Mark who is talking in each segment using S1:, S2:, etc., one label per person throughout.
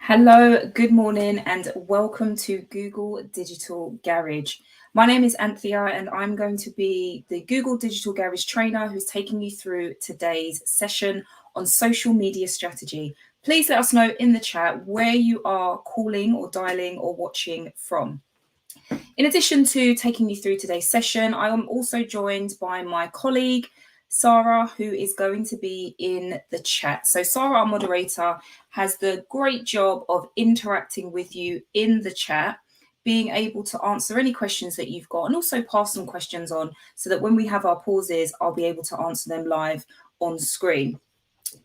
S1: Hello, good morning, and welcome to Google Digital Garage. My name is Anthea, and I'm going to be the Google Digital Garage trainer who's taking you through today's session on social media strategy. Please let us know in the chat where you are calling or dialing or watching from. In addition to taking you through today's session, I am also joined by my colleague, Sarah, who is going to be in the chat. So Sarah, our moderator, has the great job of interacting with you in the chat, being able to answer any questions that you've got and also pass some questions on so that when we have our pauses, I'll be able to answer them live on screen.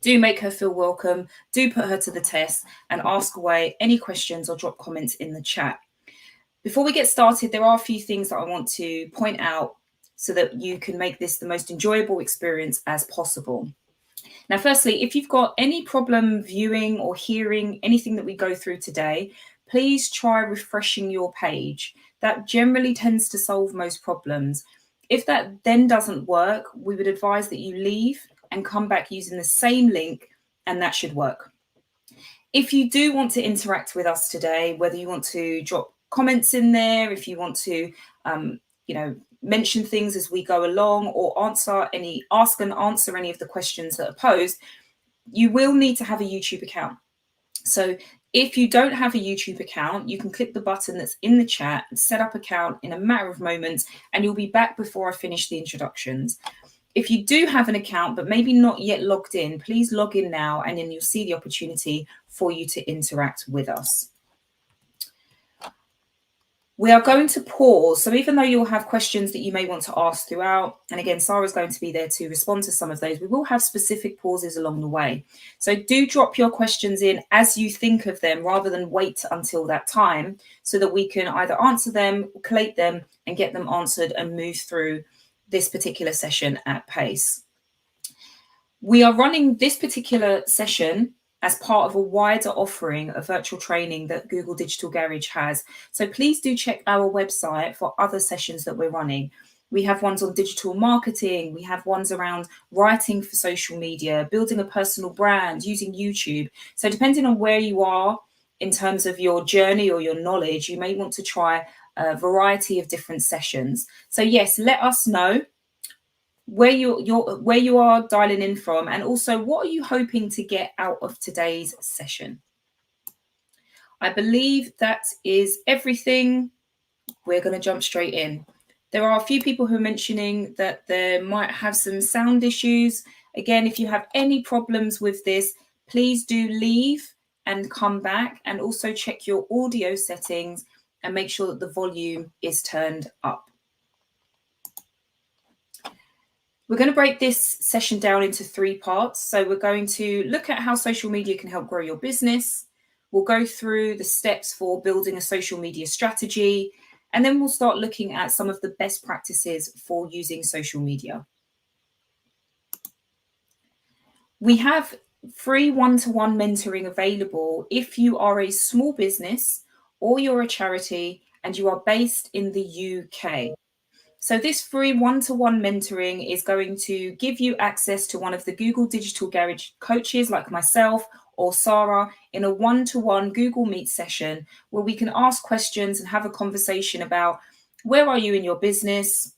S1: Do make her feel welcome, do put her to the test and ask away any questions or drop comments in the chat. Before we get started, there are a few things that I want to point out so that you can make this the most enjoyable experience as possible. Now, firstly, if you've got any problem viewing or hearing anything that we go through today, please try refreshing your page. That generally tends to solve most problems. If that then doesn't work, we would advise that you leave and come back using the same link, and that should work. If you do want to interact with us today, whether you want to drop comments in there, if you want to, mention things as we go along or ask and answer any of the questions that are posed, you will need to have a YouTube account. So if you don't have a YouTube account, you can click the button that's in the chat and set up account in a matter of moments, and you'll be back before I finish the introductions. If you do have an account, but maybe not yet logged in, please log in now, and then you'll see the opportunity for you to interact with us. We are going to pause. So even though you'll have questions that you may want to ask throughout, and again, Sarah's going to be there to respond to some of those, we will have specific pauses along the way. So do drop your questions in as you think of them rather than wait until that time so that we can either answer them, collate them, and get them answered and move through this particular session at pace. We are running this particular session as part of a wider offering of virtual training that Google Digital Garage has. So please do check our website for other sessions that we're running. We have ones on digital marketing. We have ones around writing for social media, building a personal brand, using YouTube. So depending on where you are in terms of your journey or your knowledge, you may want to try a variety of different sessions. So yes, let us know where you are dialing in from, and also what are you hoping to get out of today's session. I believe that is everything. We're going to jump straight in. There are a few people who are mentioning that there might have some sound issues. Again, if you have any problems with this, please do leave and come back, and also check your audio settings and make sure that the volume is turned up. We're going to break this session down into 3 parts. So we're going to look at how social media can help grow your business. We'll go through the steps for building a social media strategy, and then we'll start looking at some of the best practices for using social media. We have free one-to-one mentoring available if you are a small business or you're a charity and you are based in the UK. So this free one-to-one mentoring is going to give you access to one of the Google Digital Garage coaches like myself or Sarah in a one-to-one Google Meet session where we can ask questions and have a conversation about where are you in your business,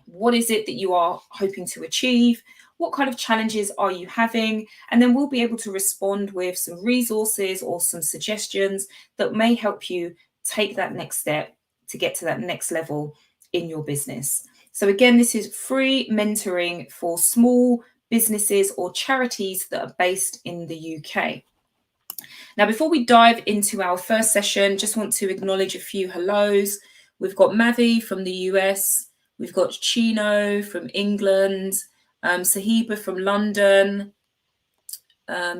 S1: what is it that you are hoping to achieve, what kind of challenges are you having, and then we'll be able to respond with some resources or some suggestions that may help you take that next step to get to that next level in your business. So again, this is free mentoring for small businesses or charities that are based in the UK. Now, before we dive into our first session, just want to acknowledge a few hellos. We've got Mavi from the US, we've got Chino from England, Sahiba from London,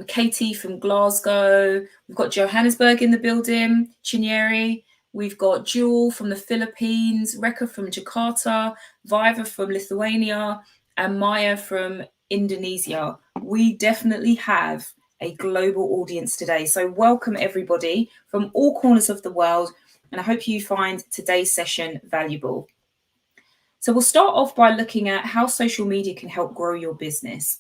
S1: Katie from Glasgow, we've got Johannesburg in the building, Chinyeri. We've got Jewel from the Philippines, Rekha from Jakarta, Viva from Lithuania, and Maya from Indonesia. We definitely have a global audience today. So welcome everybody from all corners of the world, and I hope you find today's session valuable. So we'll start off by looking at how social media can help grow your business.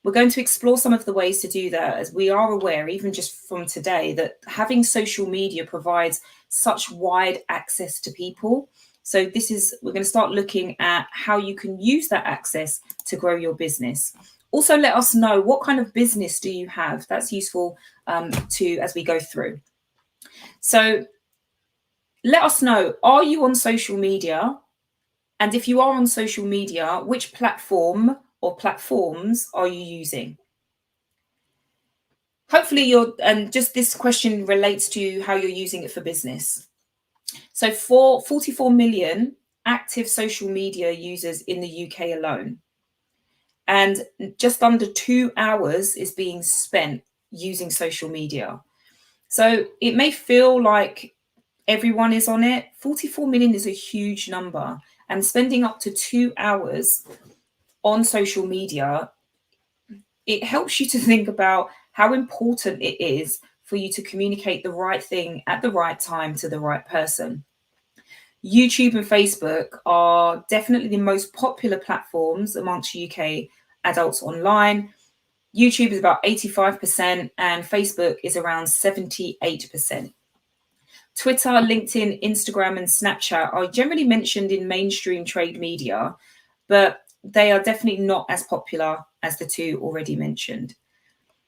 S1: We're going to explore some of the ways to do that, as we are aware, even just from today, that having social media provides such wide access to people. So we're going to start looking at how you can use that access to grow your business. Also, let us know what kind of business do you have. That's useful as we go through. So let us know, are you on social media? And if you are on social media, which platform or platforms are you using? Hopefully and just this question relates to how you're using it for business. So 44 million active social media users in the UK alone. And just under 2 hours is being spent using social media. So it may feel like everyone is on it. 44 million is a huge number. And spending up to 2 hours on social media, it helps you to think about how important it is for you to communicate the right thing at the right time to the right person. YouTube and Facebook are definitely the most popular platforms amongst UK adults online. YouTube is about 85% and Facebook is around 78%. Twitter, LinkedIn, Instagram, and Snapchat are generally mentioned in mainstream trade media, but they are definitely not as popular as the two already mentioned.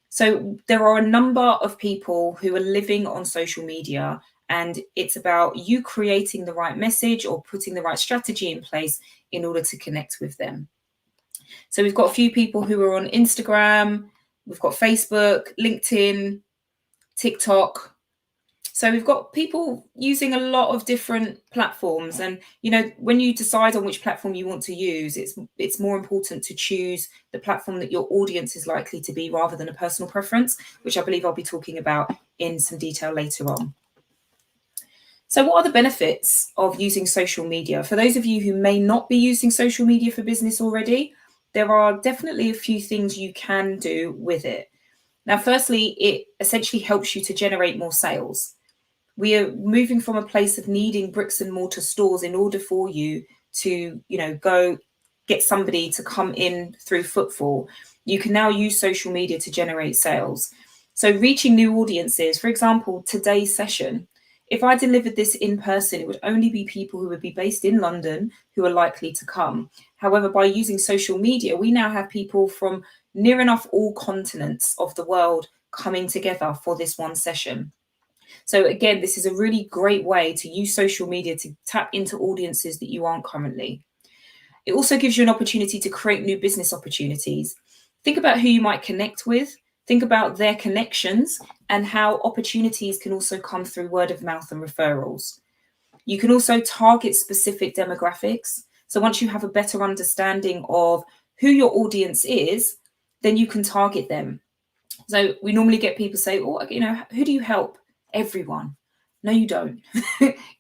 S1: So there are a number of people who are living on social media, and it's about you creating the right message or putting the right strategy in place in order to connect with them. So we've got a few people who are on Instagram, we've got Facebook, LinkedIn, TikTok. So we've got people using a lot of different platforms. And, when you decide on which platform you want to use, it's more important to choose the platform that your audience is likely to be rather than a personal preference, which I believe I'll be talking about in some detail later on. So what are the benefits of using social media? For those of you who may not be using social media for business already, there are definitely a few things you can do with it. Now, firstly, it essentially helps you to generate more sales. We are moving from a place of needing bricks and mortar stores in order for you to, go get somebody to come in through footfall. You can now use social media to generate sales. So reaching new audiences, for example, today's session, if I delivered this in person, it would only be people who would be based in London who are likely to come. However, by using social media, we now have people from near enough all continents of the world coming together for this one session. So again, this is a really great way to use social media to tap into audiences that you aren't currently. It also gives you an opportunity to create new business opportunities. Think about who you might connect with. Think about their connections and how opportunities can also come through word of mouth and referrals. You can also target specific demographics. So once you have a better understanding of who your audience is, then you can target them. So we normally get people say, who do you help? Everyone. No, you don't.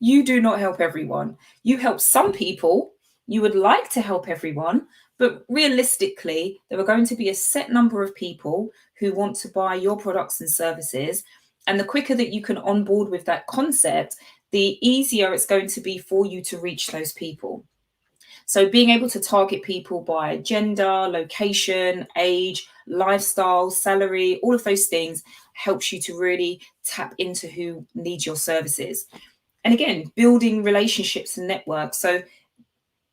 S1: You do not help everyone. You help some people. You would like to help everyone, but realistically, there are going to be a set number of people who want to buy your products and services. And the quicker that you can onboard with that concept, the easier it's going to be for you to reach those people. So being able to target people by gender, location, age, lifestyle, salary, all of those things helps you to really tap into who needs your services. And again, building relationships and networks. So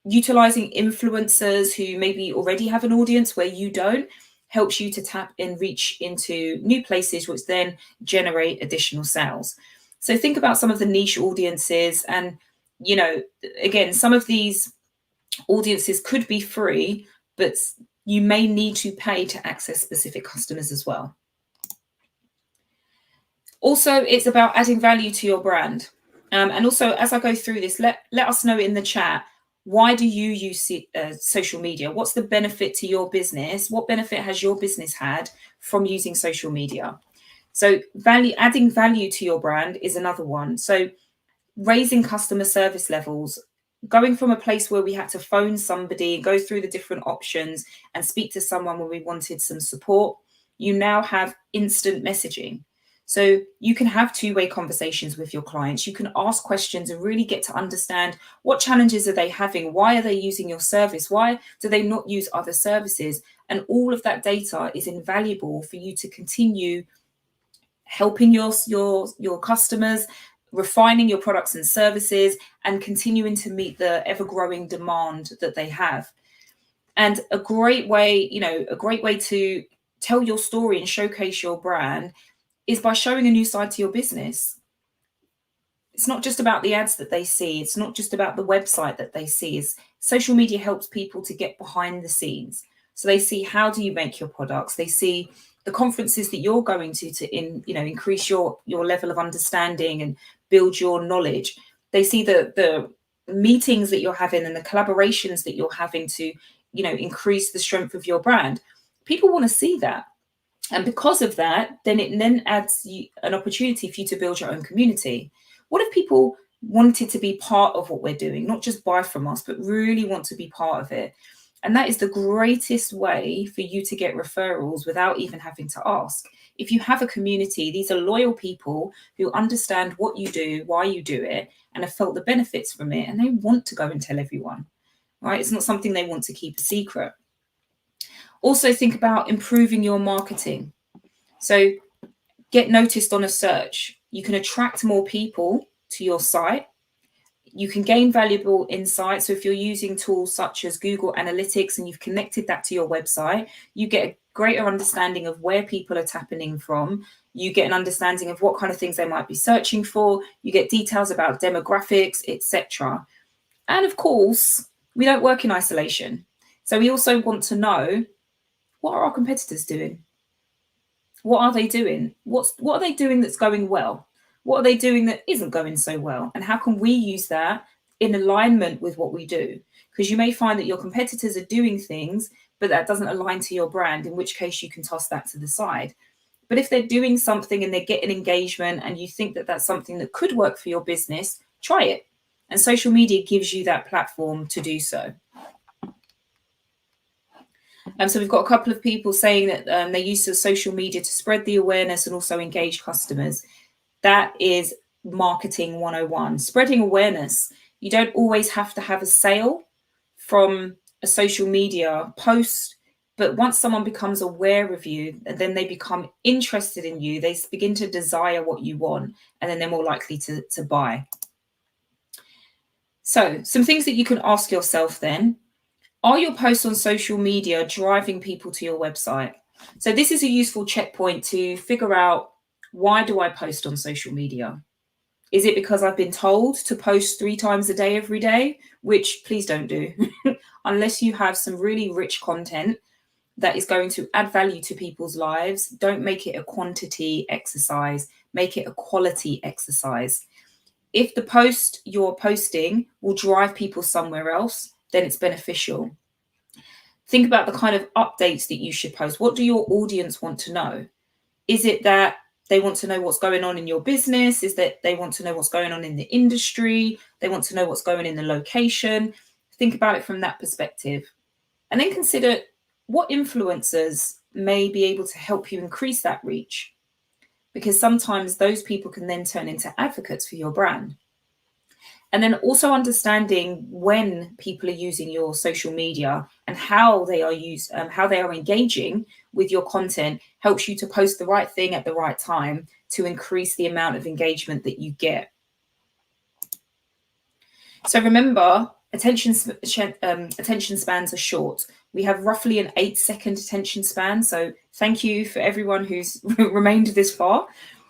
S1: utilizing influencers who maybe already have an audience where you don't helps you to tap and reach into new places, which then generate additional sales. So think about some of the niche audiences. And, again, some of these audiences could be free, but you may need to pay to access specific customers as well. Also, it's about adding value to your brand. And also, as I go through this, let us know in the chat, why do you use social media? What's the benefit to your business? What benefit has your business had from using social media? So adding value to your brand is another one. So raising customer service levels, going from a place where we had to phone somebody, go through the different options and speak to someone when we wanted some support, you now have instant messaging. So you can have two-way conversations with your clients. You can ask questions and really get to understand what challenges are they having? Why are they using your service? Why do they not use other services? And all of that data is invaluable for you to continue helping your customers, refining your products and services, and continuing to meet the ever-growing demand that they have. And a great way to tell your story and showcase your brand is by showing a new side to your business. It's not just about the ads that they see. It's not just about the website that they see. Social media helps people to get behind the scenes. So they see, how do you make your products? They see the conferences that you're going to increase your level of understanding and build your knowledge. They see the meetings that you're having and the collaborations that you're having to, increase the strength of your brand. People want to see that. And because of that, then it adds an opportunity for you to build your own community. What if people wanted to be part of what we're doing, not just buy from us, but really want to be part of it? And that is the greatest way for you to get referrals without even having to ask. If you have a community, these are loyal people who understand what you do, why you do it, and have felt the benefits from it, and they want to go and tell everyone, right? It's not something they want to keep a secret. Also, think about improving your marketing. So get noticed on a search. You can attract more people to your site. You can gain valuable insights. So if you're using tools such as Google Analytics and you've connected that to your website, you get a greater understanding of where people are tapping in from. You get an understanding of what kind of things they might be searching for. You get details about demographics, etc. And of course, we don't work in isolation. So we also want to know, what are our competitors doing? What are they doing? What are they doing that's going well? What are they doing that isn't going so well? And how can we use that in alignment with what we do? Because you may find that your competitors are doing things, but that doesn't align to your brand, in which case you can toss that to the side. But if they're doing something and they're getting engagement and you think that that's something that could work for your business, try it. And social media gives you that platform to do so. So we've got a couple of people saying that they use social media to spread the awareness and also engage customers. That is marketing 101. Spreading awareness. You don't always have to have a sale from a social media post, but once someone becomes aware of you, and then they become interested in you, they begin to desire what you want, and then they're more likely to buy. So some things that you can ask yourself then: are your posts on social media driving people to your website? So this is a useful checkpoint to figure out, why do I post on social media? Is it because I've been told to post 3 times a day every day? Which please don't do. Unless you have some really rich content that is going to add value to people's lives, don't make it a quantity exercise, make it a quality exercise. If the post you're posting will drive people somewhere else, then it's beneficial. Think about the kind of updates that you should post. What do your audience want to know? Is it that they want to know what's going on in your business? Is that they want to know what's going on in the industry? They want to know what's going in the location? Think about it from that perspective. And then consider what influencers may be able to help you increase that reach, because sometimes those people can then turn into advocates for your brand. And then also understanding when people are using your social media and how they are engaging with your content helps you to post the right thing at the right time to increase the amount of engagement that you get. So remember, attention spans are short. We have roughly an 8-second attention span. So thank you for everyone who's remained this far.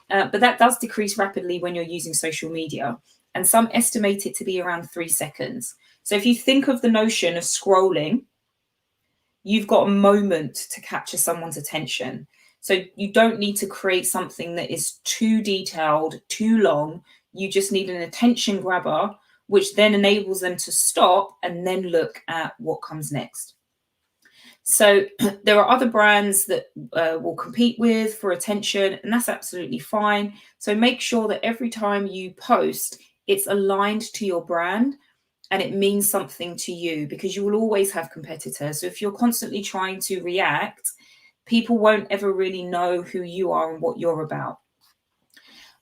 S1: But that does decrease rapidly when you're using social media. And some estimate it to be around 3 seconds. So if you think of the notion of scrolling, you've got a moment to capture someone's attention. So you don't need to create something that is too detailed, too long. You just need an attention grabber, which then enables them to stop and then look at what comes next. So there are other brands that will compete with for attention, and that's absolutely fine. So make sure that every time you post, it's aligned to your brand and it means something to you, because you will always have competitors. So if you're constantly trying to react, people won't ever really know who you are and what you're about.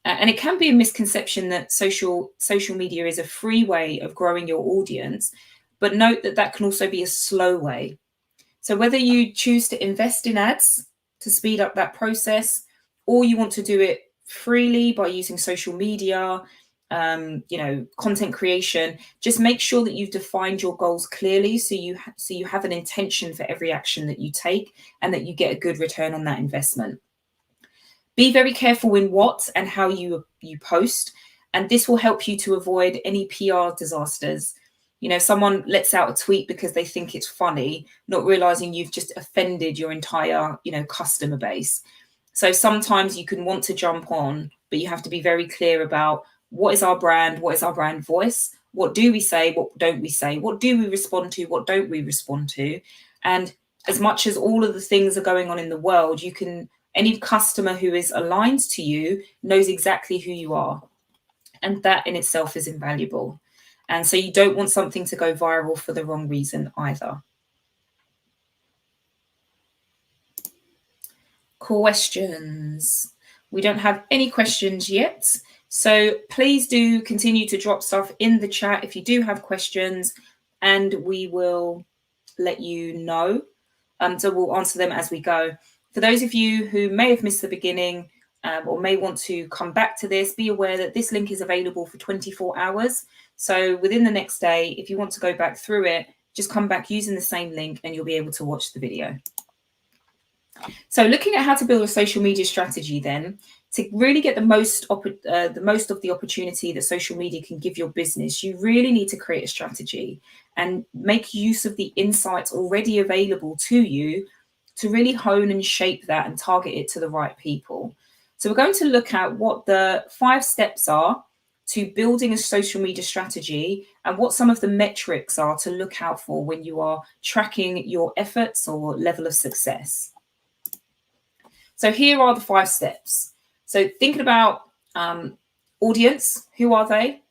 S1: And it can be a misconception that social media is a free way of growing your audience, but note that that can also be a slow way. So whether you choose to invest in ads to speed up that process, or you want to do it freely by using social media, content creation, just make sure that you've defined your goals clearly, so you have an intention for every action that you take, and that you get a good return on that investment. Be very careful in what and how you post, and this will help you to avoid any PR disasters. Someone lets out a tweet because they think it's funny, not realizing you've just offended your entire, customer base. So sometimes you can want to jump on, but you have to be very clear about what is our brand, what is our brand voice, what do we say, what don't we say, what do we respond to, what don't we respond to. And as much as all of the things are going on in the world, any customer who is aligned to you knows exactly who you are. And that in itself is invaluable. And so you don't want something to go viral for the wrong reason either. Questions. We don't have any questions yet. So please do continue to drop stuff in the chat if you do have questions, and we will let you know. So we'll answer them as we go. For those of you who may have missed the beginning, or may want to come back to this, be aware that this link is available for 24 hours. So within the next day, if you want to go back through it, just come back using the same link and you'll be able to watch the video. So looking at how to build a social media strategy then, to really get the most of the opportunity that social media can give your business, you really need to create a strategy and make use of the insights already available to you to really hone and shape that and target it to the right people. So we're going to look at what the 5 steps are to building a social media strategy and what some of the metrics are to look out for when you are tracking your efforts or level of success. So here are the 5 steps. So thinking about audience, who are they?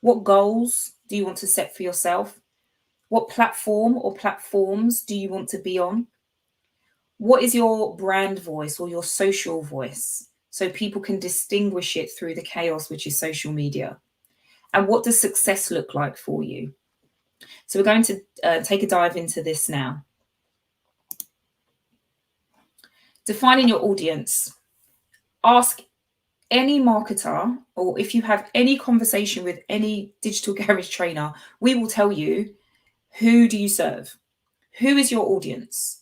S1: What goals do you want to set for yourself? What platform or platforms do you want to be on? What is your brand voice or your social voice, so people can distinguish it through the chaos which is social media? And what does success look like for you? So we're going to take a dive into this now. Defining your audience. Ask any marketer, or if you have any conversation with any digital garage trainer, we will tell you, who do you serve? Who is your audience?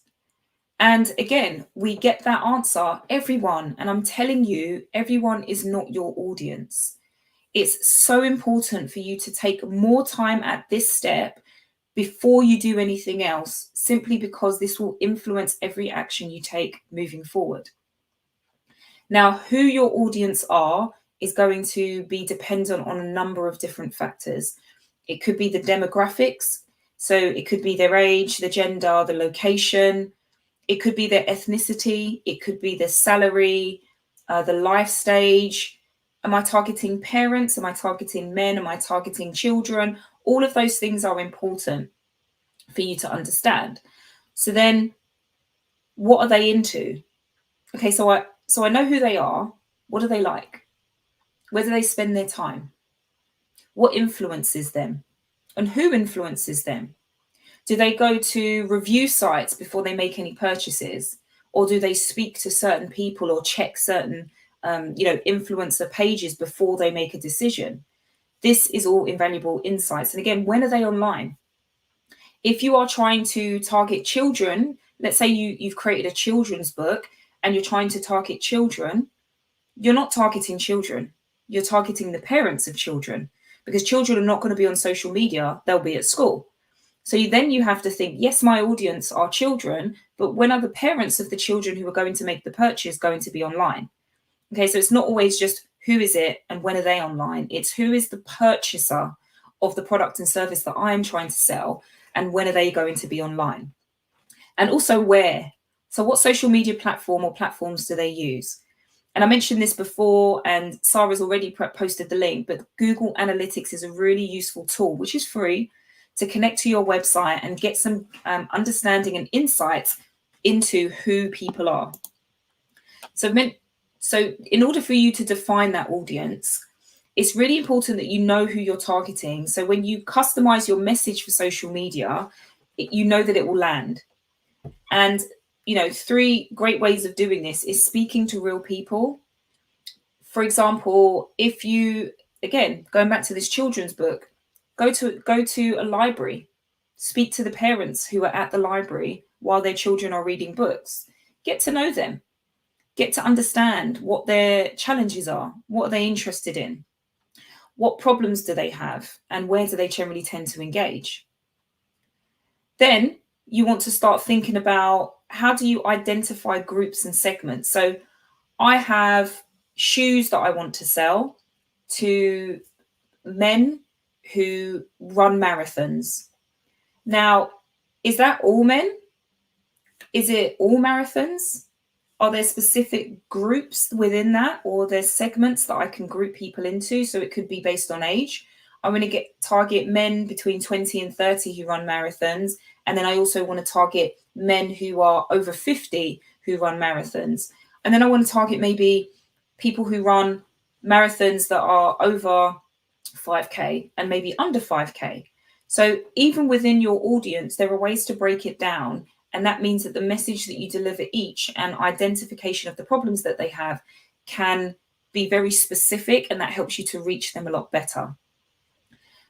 S1: And again, we get that answer, everyone. And I'm telling you, everyone is not your audience. It's so important for you to take more time at this step before you do anything else, simply because this will influence every action you take moving forward. Now, who your audience are is going to be dependent on a number of different factors. It could be the demographics. So it could be their age, the gender, the location. It could be their ethnicity. It could be their salary, the life stage. Am I targeting parents? Am I targeting men? Am I targeting children? All of those things are important for you to understand. So then, what are they into? Okay, so I know who they are. What do they like? Where do they spend their time? What influences them? And who influences them? Do they go to review sites before they make any purchases? Or do they speak to certain people or check certain influencer pages before they make a decision? This is all invaluable insights. And again, when are they online? If you are trying to target children, let's say you've created a children's book and you're trying to target children, you're not targeting children. You're targeting the parents of children, because children are not going to be on social media. They'll be at school. So then you have to think, yes, my audience are children, but when are the parents of the children who are going to make the purchase going to be online? Okay, so it's not always just who is it and when are they online. It's who is the purchaser of the product and service that I am trying to sell, and when are they going to be online? And also where. So what social media platform or platforms do they use? And I mentioned this before, and Sarah's already posted the link, but Google Analytics is a really useful tool, which is free, to connect to your website and get some understanding and insights into who people are. So So in order for you to define that audience, it's really important that you know who you're targeting. So when you customize your message for social media, you know that it will land. And, 3 great ways of doing this is speaking to real people. For example, if you, again, going back to this children's book, go to a library, speak to the parents who are at the library while their children are reading books, get to know them, get to understand what their challenges are, what are they interested in, what problems do they have, and where do they generally tend to engage. Then you want to start thinking about, how do you identify groups and segments? So I have shoes that I want to sell to men who run marathons. Now, is that all men? Is it all marathons? Are there specific groups within that, or there's segments that I can group people into? So it could be based on age. I'm going to target men between 20 and 30 who run marathons. And then I also want to target men who are over 50 who run marathons. And then I want to target maybe people who run marathons that are over 5K and maybe under 5K. So even within your audience, there are ways to break it down. And that means that the message that you deliver each and identification of the problems that they have can be very specific, and that helps you to reach them a lot better.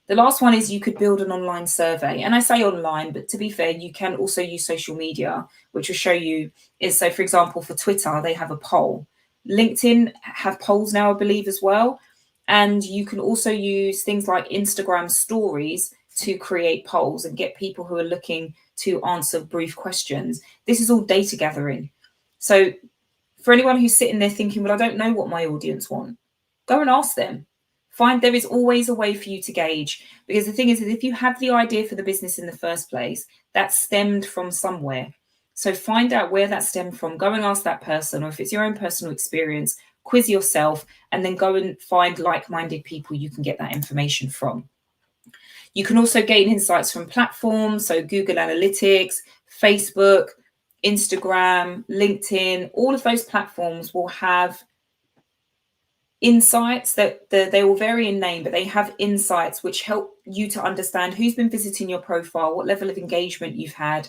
S1: The last one is you could build an online survey. And I say online, but to be fair, you can also use social media, which will show you is, so for example, for Twitter, they have a poll. LinkedIn have polls now, I believe, as well. And you can also use things like Instagram stories to create polls and get people who are looking to answer brief questions. This is all data gathering. So for anyone who's sitting there thinking, well, I don't know what my audience want, go and ask them. There is always a way for you to gauge, because the thing is that if you have the idea for the business in the first place, that stemmed from somewhere. So find out where that stemmed from. Go and ask that person, or if it's your own personal experience, quiz yourself, and then go and find like-minded people you can get that information from. You can also gain insights from platforms, so Google Analytics, Facebook, Instagram, LinkedIn. All of those platforms will have insights that they will vary in name, but they have insights which help you to understand who's been visiting your profile, what level of engagement you've had.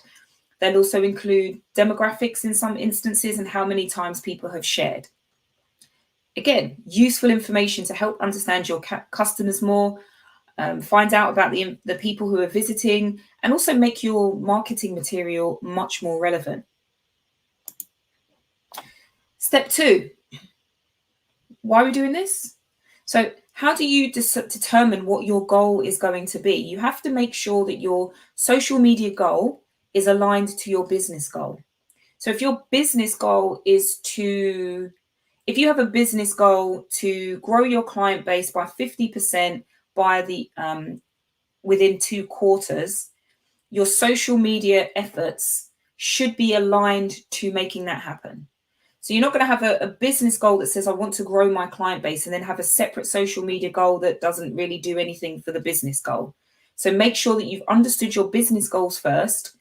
S1: They'll also include demographics in some instances and how many times people have shared. Again, useful information to help understand your customers more, find out about the people who are visiting, and also make your marketing material much more relevant. Step 2. Why are we doing this? So how do you determine what your goal is going to be? You have to make sure that your social media goal is aligned to your business goal. So if your business goal is if you have a business goal to grow your client base by 50% by within 2 quarters, your social media efforts should be aligned to making that happen. So you're not going to have a business goal that says, I want to grow my client base, and then have a separate social media goal that doesn't really do anything for the business goal. So make sure that you've understood your business goals first,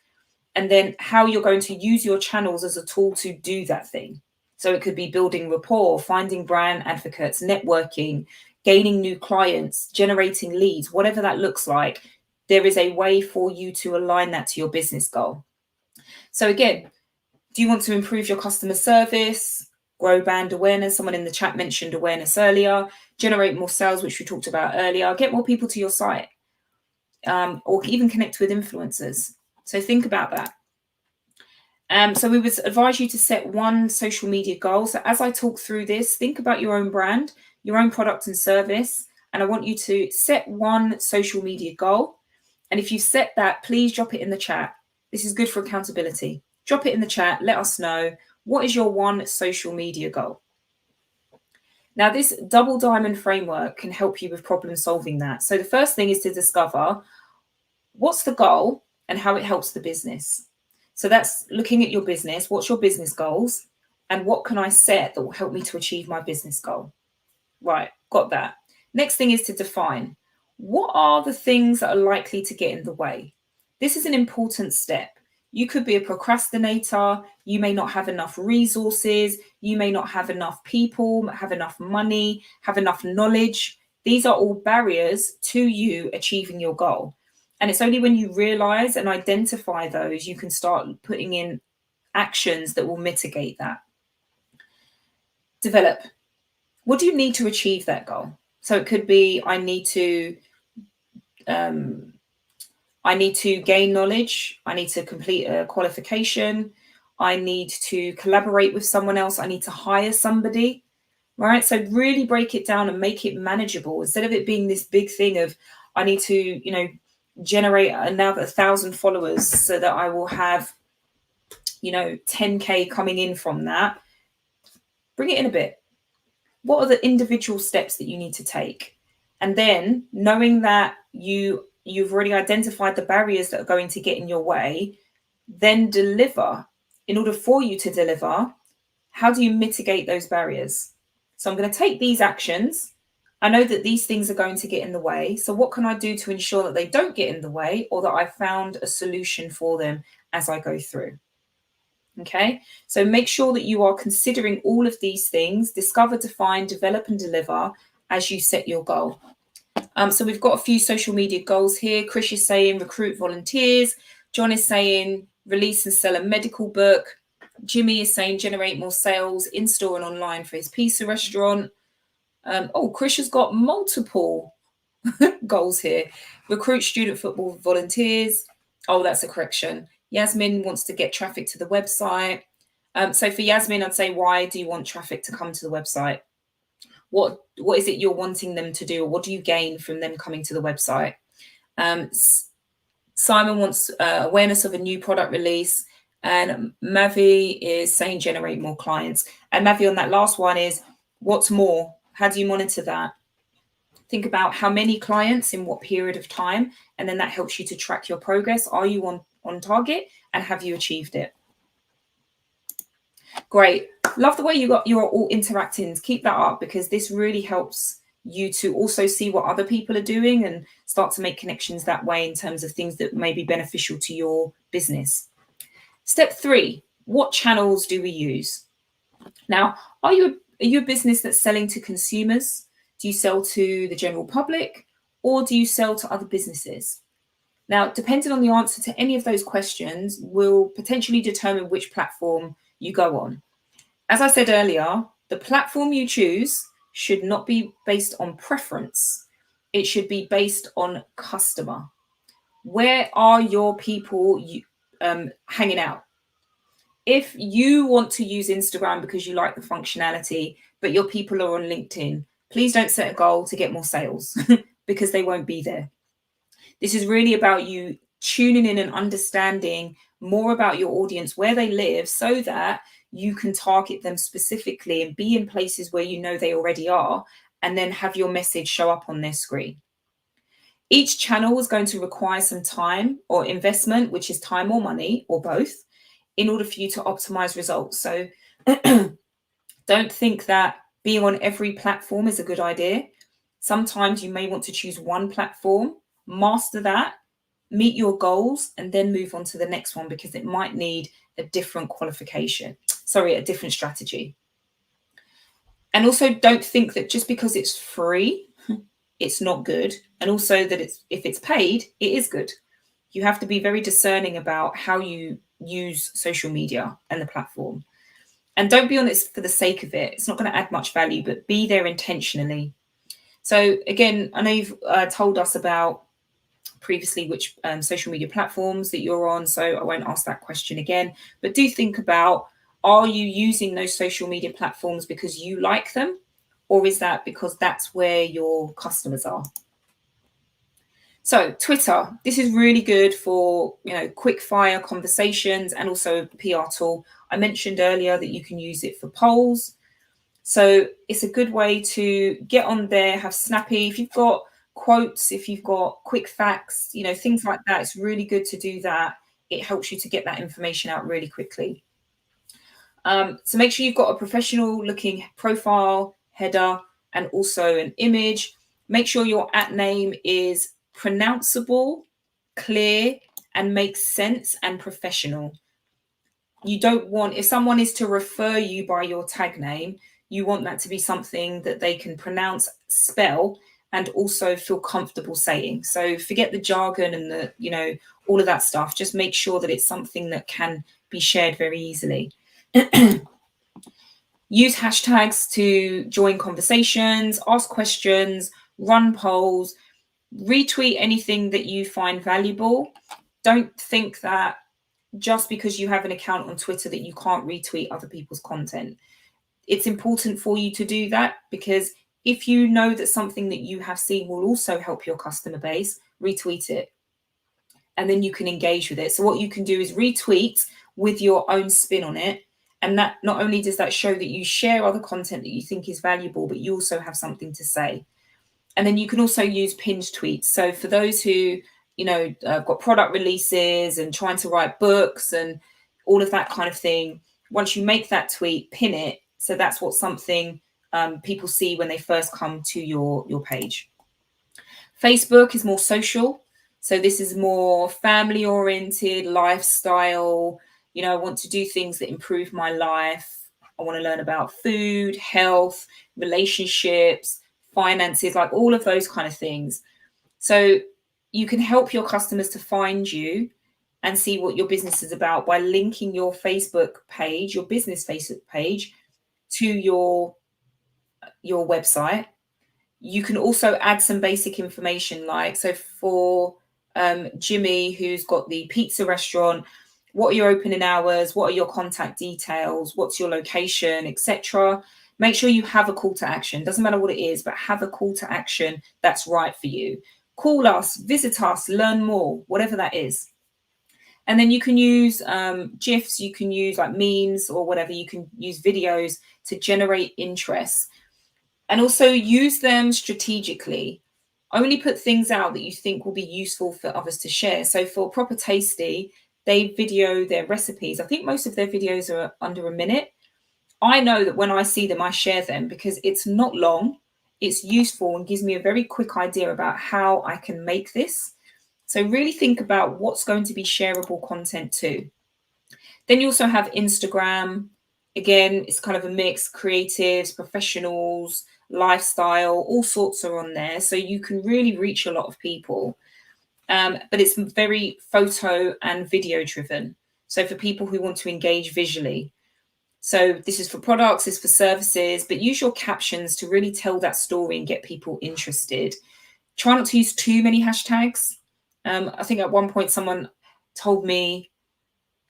S1: and then how you're going to use your channels as a tool to do that thing. So it could be building rapport, finding brand advocates, networking, gaining new clients, generating leads, whatever that looks like. There is a way for you to align that to your business goal. So again, do you want to improve your customer service, grow brand awareness? Someone in the chat mentioned awareness earlier. Generate more sales, which we talked about earlier. Get more people to your site, or even connect with influencers. So think about that. So we would advise you to set one social media goal. So as I talk through this, think about your own brand, your own product and service, and I want you to set one social media goal. And if you set that, please drop it in the chat. This is good for accountability. Drop it in the chat. Let us know, what is your one social media goal? Now, this double diamond framework can help you with problem solving that. So the first thing is to discover what's the goal and how it helps the business. So that's looking at your business. What's your business goals? And what can I set that will help me to achieve my business goal? Right, got that. Next thing is to define, what are the things that are likely to get in the way? This is an important step. You could be a procrastinator. You may not have enough resources. You may not have enough people, have enough money, have enough knowledge. These are all barriers to you achieving your goal. And it's only when you realize and identify those, you can start putting in actions that will mitigate that. Develop. What do you need to achieve that goal? So it could be, I need to gain knowledge. I need to complete a qualification. I need to collaborate with someone else. I need to hire somebody, right? So really break it down and make it manageable instead of it being this big thing of, I need to, generate now 1,000 followers so that I will have, 10K coming in from that. Bring it in a bit. What are the individual steps that you need to take? And then knowing that you've already identified the barriers that are going to get in your way, then deliver. In order for you to deliver, how do you mitigate those barriers? So I'm going to take these actions. I know that these things are going to get in the way. So what can I do to ensure that they don't get in the way, or that I found a solution for them as I go through? Okay, so make sure that you are considering all of these things: discover, define, develop, and deliver as you set your goal. So we've got a few social media goals here. Chris is saying recruit volunteers. John is saying release and sell a medical book. Jimmy is saying generate more sales in store and online for his pizza restaurant. Chris has got multiple goals here. Recruit student football volunteers. Oh, that's a correction. Yasmin wants to get traffic to the website. So for Yasmin, I'd say, why do you want traffic to come to the website? What is it you're wanting them to do? Or what do you gain from them coming to the website? Simon wants awareness of a new product release. And Mavi is saying generate more clients. And Mavi, on that last one is, what's more? How do you monitor that? Think about how many clients in what period of time, and then that helps you to track your progress. Are you on target, and have you achieved it? Great. Love the way you're all interacting. Keep that up, because this really helps you to also see what other people are doing and start to make connections that way in terms of things that may be beneficial to your business. Step 3, what channels do we use? Now, are you a business that's selling to consumers? Do you sell to the general public, or do you sell to other businesses? Now, depending on the answer to any of those questions will potentially determine which platform you go on. As I said earlier, the platform you choose should not be based on preference. It should be based on customer. Where are your people hanging out? If you want to use Instagram because you like the functionality, but your people are on LinkedIn, please don't set a goal to get more sales because they won't be there. This is really about you tuning in and understanding more about your audience, where they live, so that you can target them specifically and be in places where you know they already are, and then have your message show up on their screen. Each channel is going to require some time or investment, which is time or money or both, in order for you to optimize results. So don't think that being on every platform is a good idea. Sometimes you may want to choose one platform, master that, meet your goals, and then move on to the next one, because it might need a different a different strategy. And also don't think that just because it's free, it's not good. And also that if it's paid, it is good. You have to be very discerning about how you use social media and the platform. And don't be on it for the sake of it. It's not going to add much value, but be there intentionally. So again, I know you've told us about previously which social media platforms that you're on, so I won't ask that question again. But do think about, are you using those social media platforms because you like them, or is that because that's where your customers are? So Twitter, this is really good for quick fire conversations, and also a PR tool. I mentioned earlier that you can use it for polls. So it's a good way to get on there, have snappy, if you've got quotes, if you've got quick facts, things like that. It's really good to do that. It helps you to get that information out really quickly. So make sure you've got a professional looking profile, header, and also an image. Make sure your @ name is pronounceable, clear, and make sense and professional. You don't want, if someone is to refer you by your tag name, you want that to be something that they can pronounce, spell, and also feel comfortable saying. So forget the jargon and the, all of that stuff. Just make sure that it's something that can be shared very easily. Use hashtags to join conversations, ask questions, run polls, retweet anything that you find valuable. Don't think that just because you have an account on Twitter that you can't retweet other people's content. It's important for you to do that, because if you know that something that you have seen will also help your customer base, retweet it. And then you can engage with it. So what you can do is retweet with your own spin on it. And that not only does that show that you share other content that you think is valuable, but you also have something to say. And then you can also use pinned tweets. So for those who, got product releases and trying to write books and all of that kind of thing, once you make that tweet, pin it. So that's what something people see when they first come to your page. Facebook is more social. So this is more family oriented, lifestyle. I want to do things that improve my life. I want to learn about food, health, relationships, finances, like all of those kind of things. So you can help your customers to find you and see what your business is about by linking your Facebook page, your business Facebook page, to your website. You can also add some basic information, like, so for Jimmy, who's got the pizza restaurant, what are your opening hours? What are your contact details? What's your location, etc. Make sure you have a call to action. Doesn't matter what it is, but have a call to action that's right for you. Call us, visit us, learn more, whatever that is. And then you can use GIFs, you can use like memes or whatever. You can use videos to generate interest. And also use them strategically. Only put things out that you think will be useful for others to share. So for Proper Tasty, they video their recipes. I think most of their videos are under a minute. I know that when I see them, I share them because it's not long, it's useful and gives me a very quick idea about how I can make this. So really think about what's going to be shareable content too. Then you also have Instagram. Again, it's kind of a mix, creatives, professionals, lifestyle, all sorts are on there. So you can really reach a lot of people. But it's very photo and video driven. So for people who want to engage visually. So this is for products, this is for services, but use your captions to really tell that story and get people interested. Try not to use too many hashtags. I think at one point someone told me,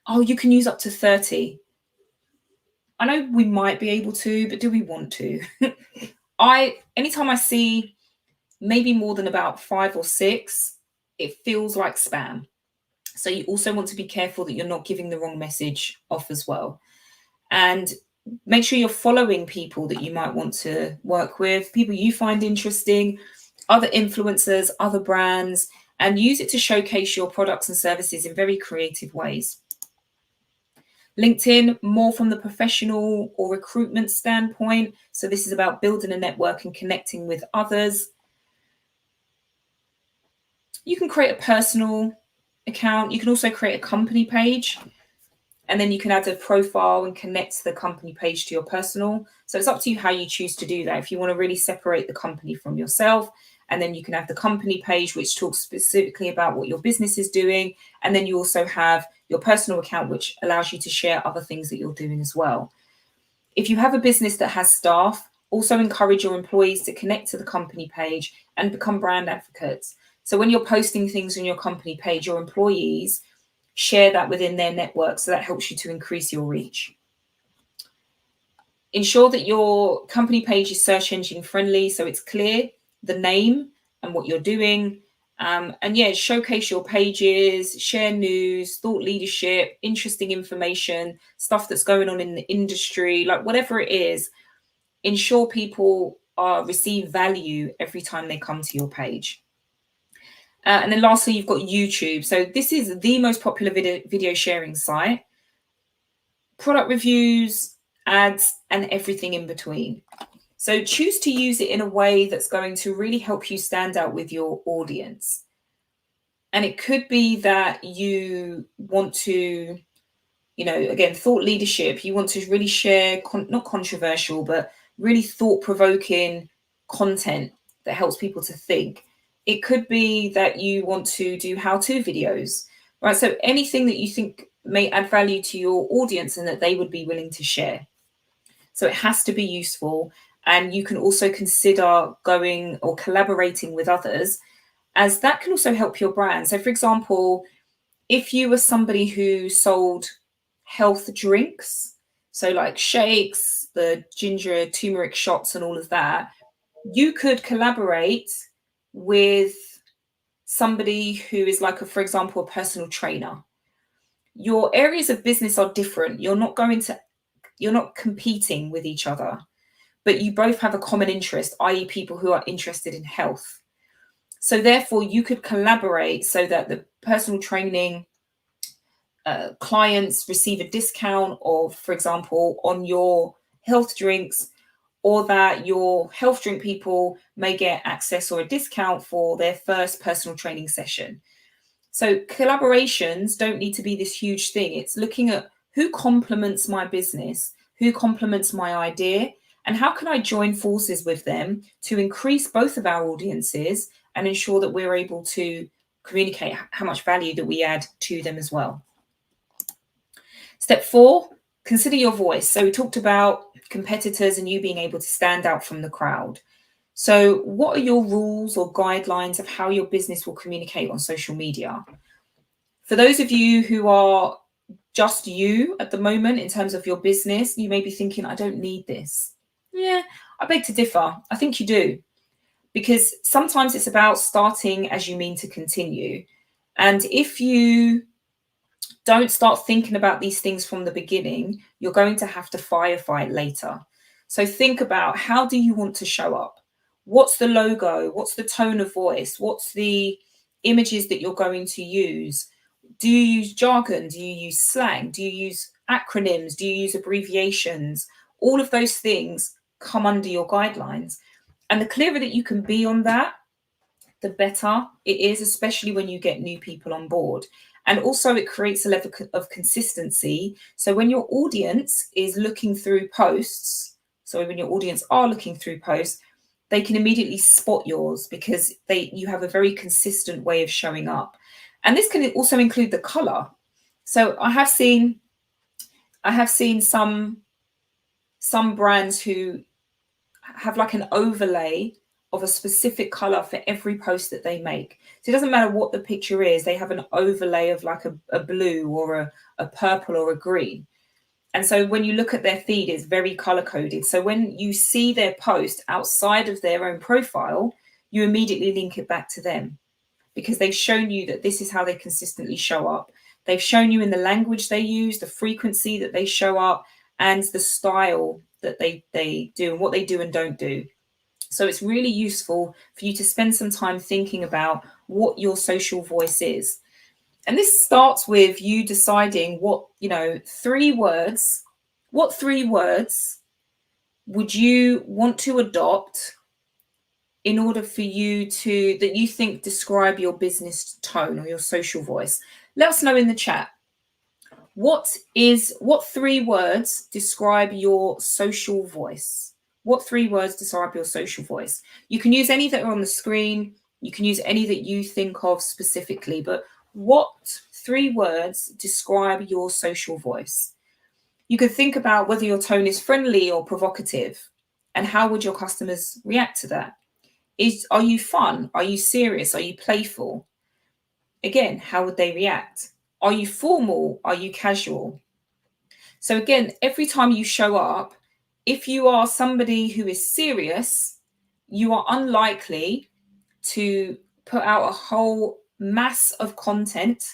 S1: oh, you can use up to 30. I know we might be able to, but do we want to? Anytime I see maybe more than about 5 or 6, it feels like spam. So you also want to be careful that you're not giving the wrong message off as well. And make sure you're following people that you might want to work with, people you find interesting, other influencers, other brands, and use it to showcase your products and services in very creative ways. LinkedIn, more from the professional or recruitment standpoint. So this is about building a network and connecting with others. You can create a personal account. You can also create a company page. And then you can add a profile and connect the company page to your personal. So it's up to you how you choose to do that. If you want to really separate the company from yourself, and then you can have the company page, which talks specifically about what your business is doing. And then you also have your personal account, which allows you to share other things that you're doing as well. If you have a business that has staff, also encourage your employees to connect to the company page and become brand advocates. So when you're posting things on your company page, your employees share that within their network. So that helps you to increase your reach. Ensure that your company page is search engine friendly. So it's clear, the name and what you're doing. And yeah, showcase your pages, share news, thought leadership, interesting information, stuff that's going on in the industry, like whatever it is. Ensure people receive value every time they come to your page. And then lastly, you've got YouTube. So this is the most popular video sharing site. Product reviews, ads, and everything in between. So choose to use it in a way that's going to really help you stand out with your audience. And it could be that you want to, again, thought leadership, you want to really share, not controversial, but really thought-provoking content that helps people to think. It could be that you want to do how-to videos, right? So anything that you think may add value to your audience and that they would be willing to share. So it has to be useful. And you can also consider going or collaborating with others, as that can also help your brand. So, for example, if you were somebody who sold health drinks, so like shakes, the ginger, turmeric shots, and all of that, you could collaborate with somebody who is like, for example, a personal trainer. Your areas of business are different. You're not competing with each other, but you both have a common interest, i.e., people who are interested in health. So therefore, you could collaborate so that the personal training clients receive a discount of, for example, on your health drinks, or that your health drink people may get access or a discount for their first personal training session. So collaborations don't need to be this huge thing. It's looking at who complements my business, who complements my idea, and how can I join forces with them to increase both of our audiences and ensure that we're able to communicate how much value that we add to them as well. Step 4, consider your voice. So we talked about competitors and you being able to stand out from the crowd. So what are your rules or guidelines of how your business will communicate on social media? For those of you who are just you at the moment in terms of your business, you may be thinking, I don't need this. Yeah, I beg to differ. I think you do. Because sometimes it's about starting as you mean to continue. And if you don't start thinking about these things from the beginning, you're going to have to firefight later. So think about, how do you want to show up? What's the logo? What's the tone of voice? What's the images that you're going to use? Do you use jargon? Do you use slang? Do you use acronyms? Do you use abbreviations? All of those things come under your guidelines. And the clearer that you can be on that, the better it is, especially when you get new people on board. And also it creates a level of consistency. So when your audience is looking through posts, so when your audience are looking through posts, they can immediately spot yours because you have a very consistent way of showing up. And this can also include the color. So I have seen some brands who have like an overlay of a specific color for every post that they make. So it doesn't matter what the picture is, they have an overlay of like a blue or a purple or a green. And so when you look at their feed, it's very color coded. So when you see their post outside of their own profile, you immediately link it back to them because they've shown you that this is how they consistently show up. They've shown you in the language they use, the frequency that they show up, and the style that they do and what they do and don't do. So it's really useful for you to spend some time thinking about what your social voice is. And this starts with you deciding what 3 words would you want to adopt in order for you that you think describe your business tone or your social voice. Let us know in the chat. What 3 words describe your social voice? What 3 words describe your social voice? You can use any that are on the screen. You can use any that you think of specifically, but what 3 words describe your social voice? You could think about whether your tone is friendly or provocative, and how would your customers react to that? Are you fun? Are you serious? Are you playful? Again, how would they react? Are you formal? Are you casual? So again, every time you show up, if you are somebody who is serious, you are unlikely to put out a whole mass of content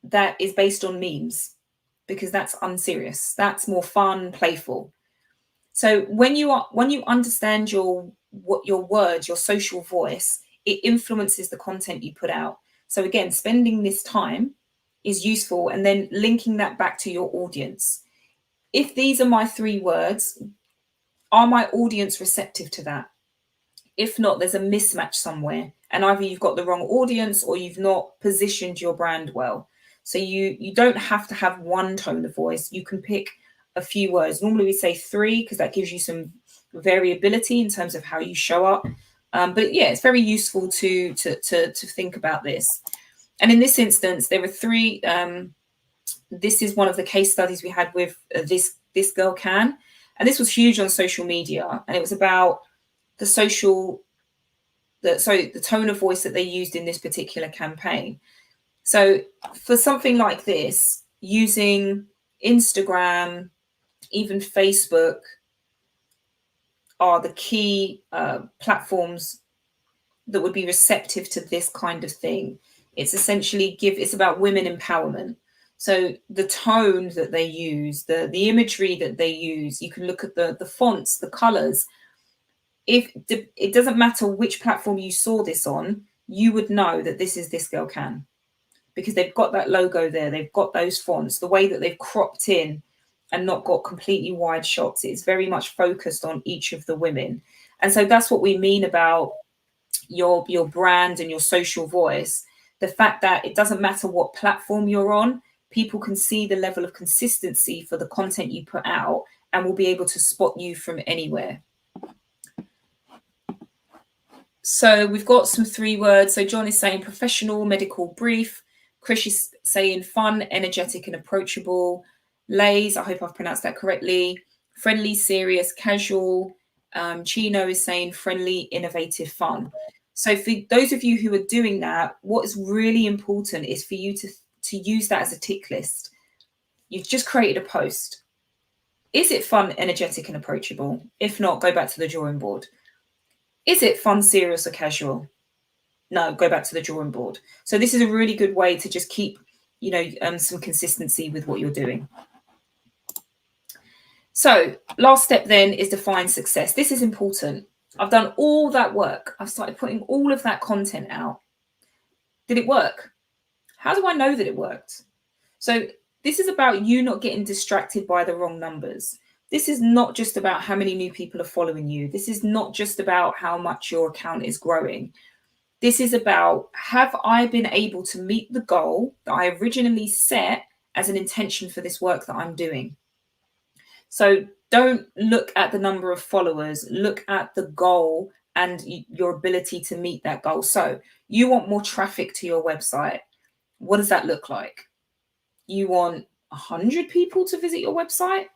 S1: that is based on memes, because that's unserious. That's more fun, playful. So when you understand your words, your social voice, it influences the content you put out. So again, spending this time is useful, and then linking that back to your audience. If these are my 3 words, are my audience receptive to that? If not, there's a mismatch somewhere, and either you've got the wrong audience or you've not positioned your brand well. So you don't have to have one tone of voice. You can pick a few words. Normally we say 3 because that gives you some variability in terms of how you show up. But yeah, it's very useful to think about this. And in this instance, there were 3. This is one of the case studies we had with this girl Can, and this was huge on social media. And it was about the tone of voice that they used in this particular campaign. So for something like this, using Instagram, even Facebook, are the key platforms that would be receptive to this kind of thing. It's essentially it's about women empowerment. So the tone that they use, the imagery that they use, you can look at the fonts, the colors. If it doesn't matter which platform you saw this on, you would know that this is This Girl Can, because they've got that logo there. They've got those fonts, the way that they've cropped in and not got completely wide shots. It's very much focused on each of the women. And so that's what we mean about your brand and your social voice. The fact that it doesn't matter what platform you're on, people can see the level of consistency for the content you put out and will be able to spot you from anywhere. So we've got some 3 words. So John is saying professional, medical, brief. Krish is saying fun, energetic, and approachable. Lays, I hope I've pronounced that correctly. Friendly, serious, casual. Chino is saying friendly, innovative, fun. So for those of you who are doing that, what is really important is for you to use that as a tick list. You've just created a post. Is it fun, energetic, and approachable? If not, go back to the drawing board. Is it fun, serious, or casual? No, go back to the drawing board. So this is a really good way to just keep, some consistency with what you're doing. So last step then is define success. This is important. I've done all that work. I've started putting all of that content out. Did it work? How do I know that it worked? So this is about you not getting distracted by the wrong numbers. This is not just about how many new people are following you. This is not just about how much your account is growing. This is about, have I been able to meet the goal that I originally set as an intention for this work that I'm doing? So don't look at the number of followers, look at the goal and your ability to meet that goal. So you want more traffic to your website. What does that look like? You want 100 people to visit your website?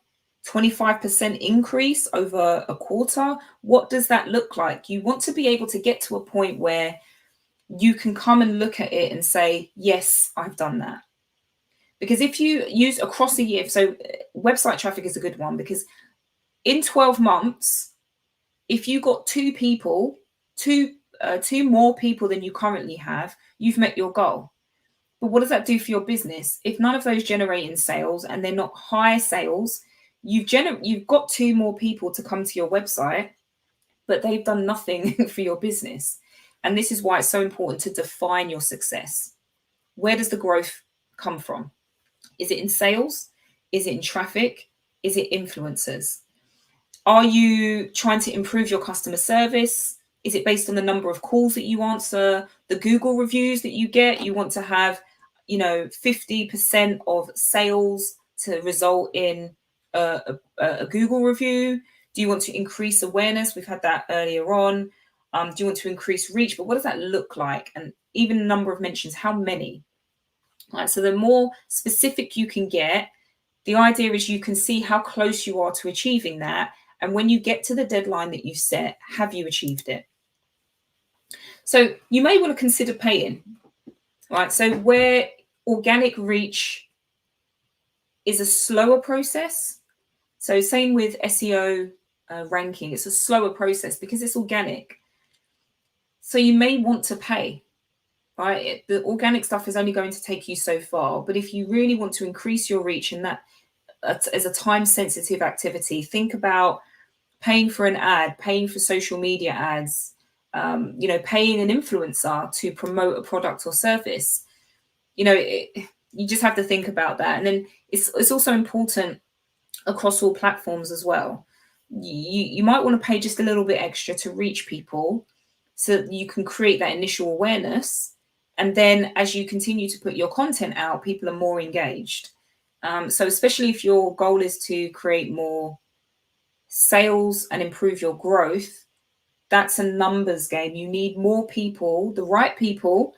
S1: 25% increase over a quarter? What does that look like? You want to be able to get to a point where you can come and look at it and say, yes, I've done that. Because if you use across a year, so website traffic is a good one, because in 12 months, if you got 2 people, two more people than you currently have, you've met your goal. But what does that do for your business? If none of those generating sales and they're not high sales, you've got 2 more people to come to your website, but they've done nothing for your business. And this is why it's so important to define your success. Where does the growth come from? Is it in sales? Is it in traffic? Is it influencers? Are you trying to improve your customer service? Is it based on the number of calls that you answer, the Google reviews that you get? You want to have, 50% of sales to result in a Google review? Do you want to increase awareness? We've had that earlier on. Do you want to increase reach? But what does that look like? And even the number of mentions, how many? All right, so the more specific you can get, the idea is you can see how close you are to achieving that. And when you get to the deadline that you've set, have you achieved it? So you may want to consider paying. Right, so where organic reach is a slower process. So same with SEO ranking, it's a slower process because it's organic. So you may want to pay, right? The organic stuff is only going to take you so far. But if you really want to increase your reach, and that as a time-sensitive activity, think about paying for an ad, paying for social media ads, paying an influencer to promote a product or service. You just have to think about that. And then it's also important across all platforms as well. You might want to pay just a little bit extra to reach people, so that you can create that initial awareness. And then as you continue to put your content out, people are more engaged. So especially if your goal is to create more sales and improve your growth, that's a numbers game. You need more people, the right people,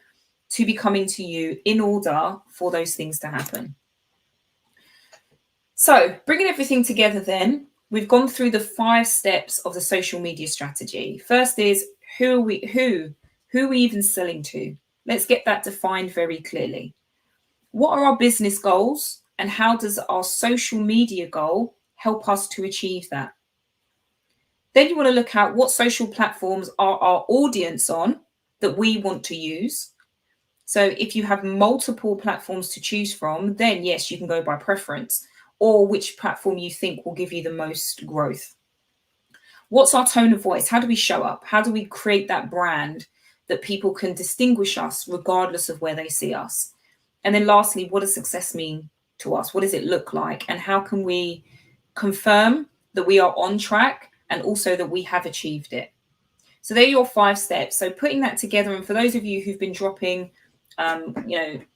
S1: to be coming to you in order for those things to happen. So bringing everything together then, we've gone through the 5 steps of the social media strategy. First is who are we even selling to? Let's get that defined very clearly. What are our business goals and how does our social media goal help us to achieve that? Then you want to look at what social platforms are our audience on that we want to use. So if you have multiple platforms to choose from, then yes, you can go by preference or which platform you think will give you the most growth. What's our tone of voice? How do we show up? How do we create that brand that people can distinguish us regardless of where they see us? And then lastly, what does success mean to us? What does it look like? And how can we confirm that we are on track and also that we have achieved it? So they're your 5 steps. So putting that together, and for those of you who've been dropping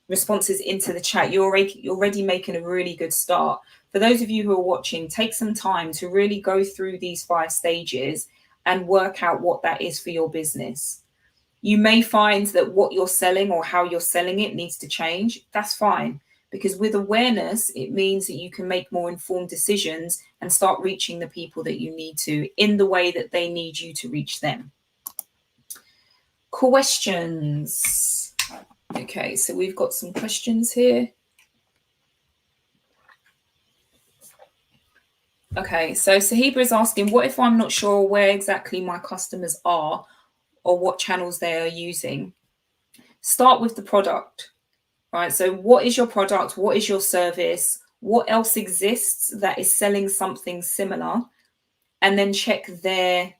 S1: responses into the chat, you're already making a really good start. For those of you who are watching, take some time to really go through these 5 stages and work out what that is for your business. You may find that what you're selling or how you're selling it needs to change. That's fine, because with awareness, it means that you can make more informed decisions and start reaching the people that you need to in the way that they need you to reach them. Questions. Okay, so we've got some questions here. Okay, so Sahiba is asking, what if I'm not sure where exactly my customers are or what channels they are using? Start with the product, right? So what is your product? What is your service? What else exists that is selling something similar? And then check their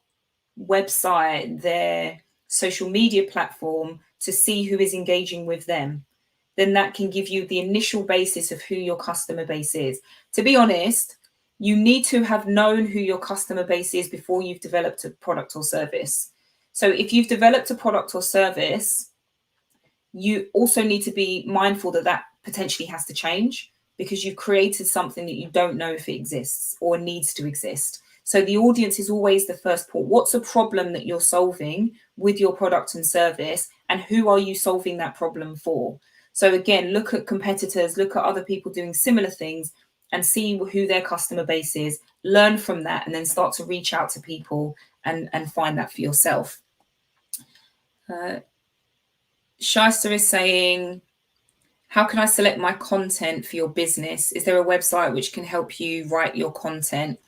S1: website, their social media platform to see who is engaging with them. Then that can give you the initial basis of who your customer base is. To be honest, you need to have known who your customer base is before you've developed a product or service. So if you've developed a product or service, you also need to be mindful that that potentially has to change because you've created something that you don't know if it exists or needs to exist. So the audience is always the first port. What's a problem that you're solving with your product and service, and who are you solving that problem for? So again, look at competitors, look at other people doing similar things and see who their customer base is, learn from that, and then start to reach out to people and find that for yourself. Shyster is saying, how can I select my content for your business? Is there a website which can help you write your content?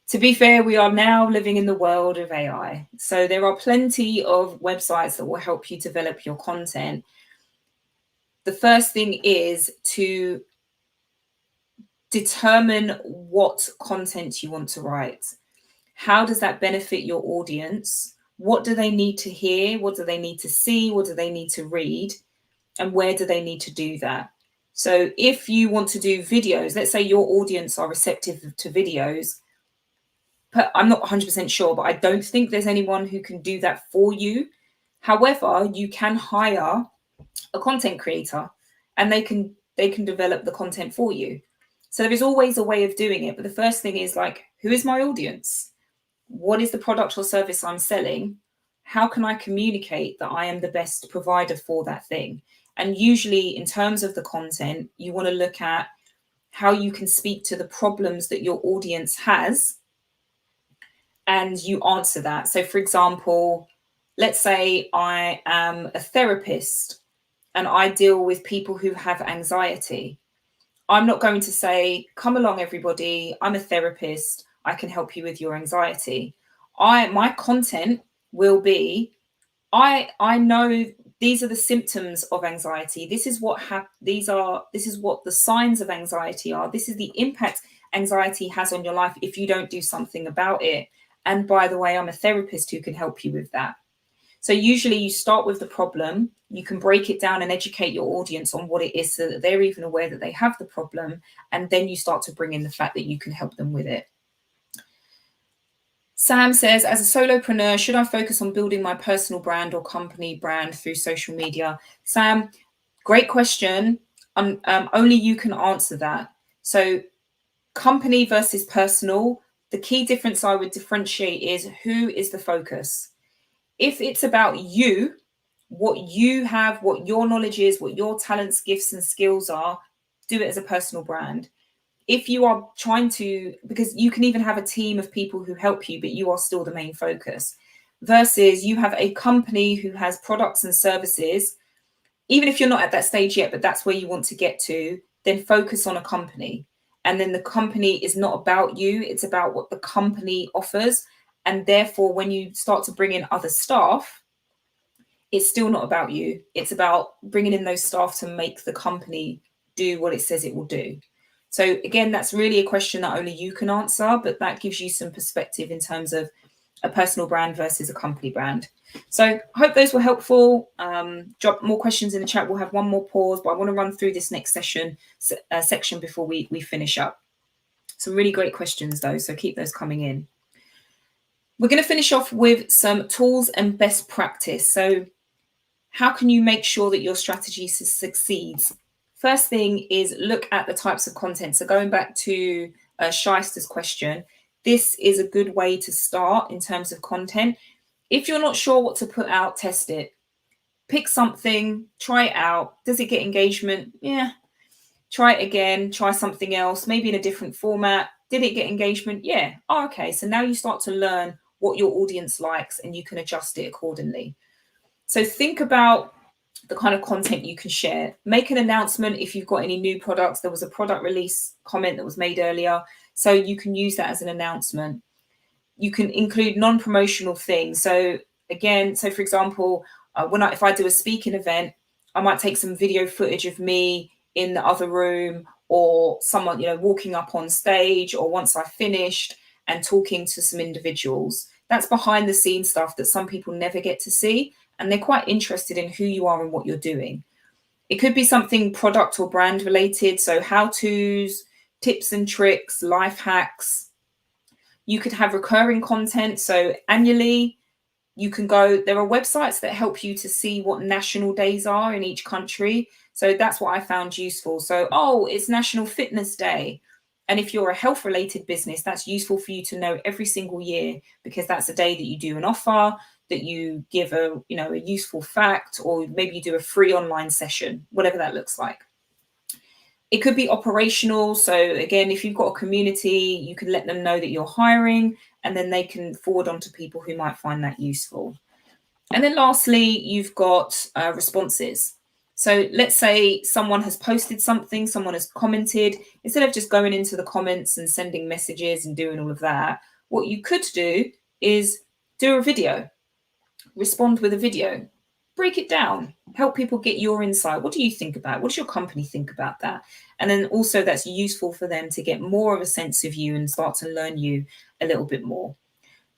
S1: To be fair, we are now living in the world of AI. So there are plenty of websites that will help you develop your content. The first thing is to determine what content you want to write. How does that benefit your audience? What do they need to hear? What do they need to see? What do they need to read? And where do they need to do that? So if you want to do videos, let's say your audience are receptive to videos, but I'm not 100% sure, but I don't think there's anyone who can do that for you. However, you can hire a content creator and they can develop the content for you. So there is always a way of doing it. But the first thing is like, who is my audience? What is the product or service I'm selling? How can I communicate that I am the best provider for that thing? And usually in terms of the content, you want to look at how you can speak to the problems that your audience has and you answer that. So for example, let's say I am a therapist and I deal with people who have anxiety. I'm not going to say, come along, everybody, I'm a therapist, I can help you with your anxiety. My content will be, I know these are the symptoms of anxiety. This is what this is what the signs of anxiety are. This is the impact anxiety has on your life if you don't do something about it. And by the way, I'm a therapist who can help you with that. So usually you start with the problem, you can break it down and educate your audience on what it is so that they're even aware that they have the problem. And then you start to bring in the fact that you can help them with it. Sam says, as a solopreneur, should I focus on building my personal brand or company brand through social media? Sam, great question. Only you can answer that. So company versus personal, the key difference I would differentiate is who is the focus. If it's about you, what you have, what your knowledge is, what your talents, gifts, and skills are, do it as a personal brand. If you are trying to, because you can even have a team of people who help you, but you are still the main focus, versus you have a company who has products and services, even if you're not at that stage yet, but that's where you want to get to, then focus on a company. And then the company is not about you, it's about what the company offers. And therefore, when you start to bring in other staff, it's still not about you. It's about bringing in those staff to make the company do what it says it will do. So again, that's really a question that only you can answer, but that gives you some perspective in terms of a personal brand versus a company brand. So I hope those were helpful. Drop more questions in the chat. We'll have one more pause, but I want to run through this next section before we finish up. Some really great questions though, so keep those coming in. We're going to finish off with some tools and best practice. So how can you make sure that your strategy succeeds? First thing is look at the types of content. So going back to Shyster's question, this is a good way to start in terms of content. If you're not sure what to put out, test it. Pick something, try it out. Does it get engagement? Yeah. Try it again, try something else, maybe in a different format. Did it get engagement? Yeah. Oh, okay. So now you start to learn what your audience likes and you can adjust it accordingly. So think about the kind of content you can share. Make an announcement if you've got any new products. There was a product release comment that was made earlier, so you can use that as an announcement. You can include non-promotional things. So again, so for example, if I do a speaking event, I might take some video footage of me in the other room, or someone, walking up on stage, or once I finished and talking to some individuals. That's behind the scenes stuff that some people never get to see, and they're quite interested in who you are and what you're doing. It could be something product or brand related, so how-tos, tips and tricks, life hacks. You could have recurring content, so annually you can go, there are websites that help you to see what national days are in each country. So that's what I found useful. So, it's National Fitness Day. And if you're a health related business, that's useful for you to know every single year, because that's a day that you do an offer, that you give a useful fact, or maybe you do a free online session, whatever that looks like. It could be operational. So again, if you've got a community, you can let them know that you're hiring, and then they can forward on to people who might find that useful. And then lastly, you've got responses. So let's say someone has posted something, someone has commented. Instead of just going into the comments and sending messages and doing all of that, what you could do is do a video, respond with a video, break it down, help people get your insight. What do you think about it? What does your company think about that? And then also that's useful for them to get more of a sense of you and start to learn you a little bit more.